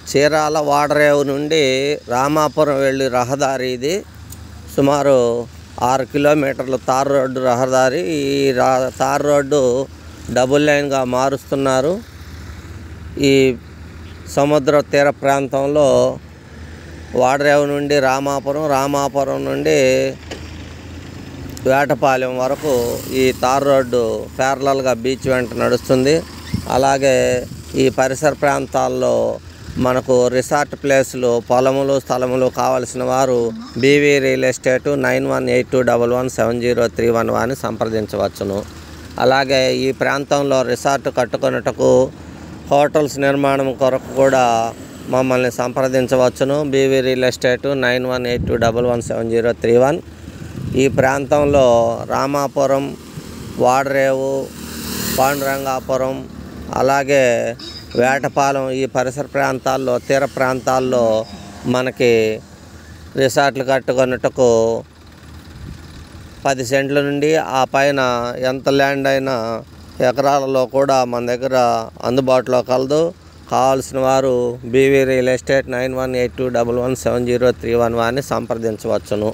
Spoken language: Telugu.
చీరాల వాడరేవు నుండి రామాపురం వెళ్ళి రహదారి ఇది. సుమారు 6 కిలోమీటర్లు తార్ రోడ్డు రహదారి. ఈ తార్ రోడ్డు డబుల్ లైన్గా మారుస్తున్నారు. ఈ సముద్ర తీర ప్రాంతంలో వాడరేవు నుండి రామాపురం నుండి వేటపాలెం వరకు ఈ తార్ రోడ్డు ప్యారలల్గా బీచ్ వెంట నడుస్తుంది. అలాగే ఈ పరిసర ప్రాంతాల్లో మనకు రిసార్ట్ ప్లేసులు, పొలములు, స్థలములు కావలసిన వారు బీవీ రియల్ ఎస్టేటు 9182117031 సంప్రదించవచ్చును. అలాగే ఈ ప్రాంతంలో రిసార్ట్ కట్టుకొనుటకు, హోటల్స్ నిర్మాణం కొరకు కూడా మమ్మల్ని సంప్రదించవచ్చును. BV real estate 9182117031. ఈ ప్రాంతంలో రామాపురం, వాడరేవు, పాండురంగాపురం, అలాగే వేటపాలెం ఈ పరిసర ప్రాంతాల్లో, తీర ప్రాంతాల్లో మనకి రిసార్ట్లు కట్టుకొనుటకు 10 సెంట్ల నుండి ఆ పైన ఎంత ల్యాండ్ అయినా ఎకరాలలో కూడా మన దగ్గర అందుబాటులో కలదు. కావాల్సిన వారు బీవీ రియల్ ఎస్టేట్ 9182117031 సంప్రదించవచ్చును.